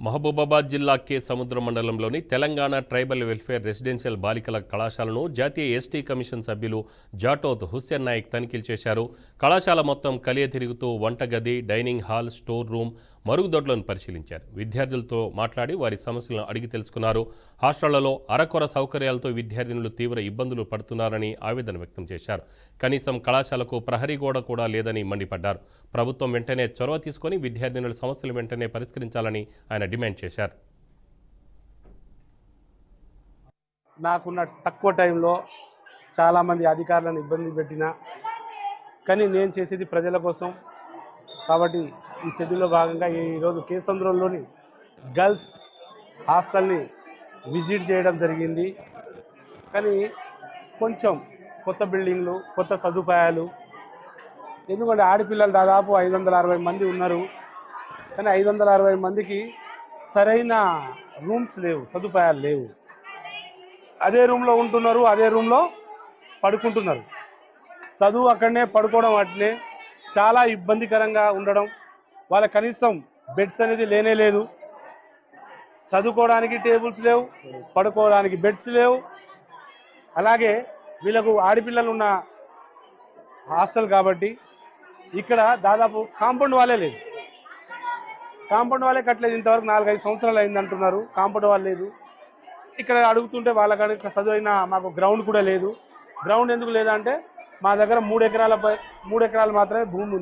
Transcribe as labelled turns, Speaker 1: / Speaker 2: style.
Speaker 1: మహబూబాబాద్ జిల్లా కె సముద్ర మండలంలోని తెలంగాణ ట్రైబల్ వెల్ఫేర్ రెసిడెన్షియల్ బాలికల కళాశాలను జాతీయ ఎస్టీ కమిషన్ సభ్యులు జాటోత్ హుస్సేన్ నాయక్ తనిఖీలు చేశారు. కళాశాల మొత్తం కలియ తిరుగుతూ వంటగది, డైనింగ్ హాల్, స్టోర్ రూమ్, మరుగుదొడ్లను పరిశీలించారు. విద్యార్థులతో మాట్లాడి వారి సమస్యలను అడిగి తెలుసుకున్నారు. హాస్టళ్లలో అరకొర సౌకర్యాలతో విద్యార్థినులు తీవ్ర ఇబ్బందులు పడుతున్నారని ఆవేదన వ్యక్తం చేశారు. కనీసం కళాశాలకు ప్రహరీ గోడ కూడా లేదని మండిపడ్డారు. ప్రభుత్వం వెంటనే చొరవ తీసుకుని విద్యార్థినుల సమస్యలు వెంటనే పరిష్కరించాలని ఆయన డిమాండ్ చేశారు.
Speaker 2: నాకున్న తక్కువ టైంలో చాలామంది అధికారులను ఇబ్బంది పెట్టినా కానీ నేను చేసేది ప్రజల కోసం కాబట్టి ఈ షెడ్యూల్లో భాగంగా ఈరోజు కేసంద్రంలోని గర్ల్స్ హాస్టల్ని విజిట్ చేయడం జరిగింది. కానీ కొంచెం కొత్త బిల్డింగ్లు, కొత్త సదుపాయాలు, ఎందుకంటే ఆడపిల్లలు దాదాపు 560 మంది ఉన్నారు. కానీ 560 మందికి సరైన రూమ్స్ లేవు, సదుపాయాలు లేవు. అదే రూమ్లో ఉంటున్నారు, అదే రూమ్లో పడుకుంటున్నారు. చదువు అక్కడనే, పడుకోవడం అట్నే చాలా ఇబ్బందికరంగా ఉండడం. వాళ్ళ కనీసం బెడ్స్ అనేది లేనే లేదు. చదువుకోవడానికి టేబుల్స్ లేవు, పడుకోవడానికి బెడ్స్ లేవు. అలాగే వీళ్ళకు ఆడపిల్లలు ఉన్న హాస్టల్ కాబట్టి ఇక్కడ దాదాపు కాంపౌండ్ వాళ్ళే లేదు. కాంపౌండ్ వాళ్ళే కట్టలేదు. ఇంతవరకు 4-5 సంవత్సరాలు అయింది అంటున్నారు. కాంపౌండ్ వాళ్ళు లేదు. ఇక్కడ అడుగుతుంటే వాళ్ళకి చదువైన మాకు గ్రౌండ్ కూడా లేదు. గ్రౌండ్ ఎందుకు లేదంటే మా దగ్గర 3 ఎకరాలు మాత్రమే భూమి ఉంది.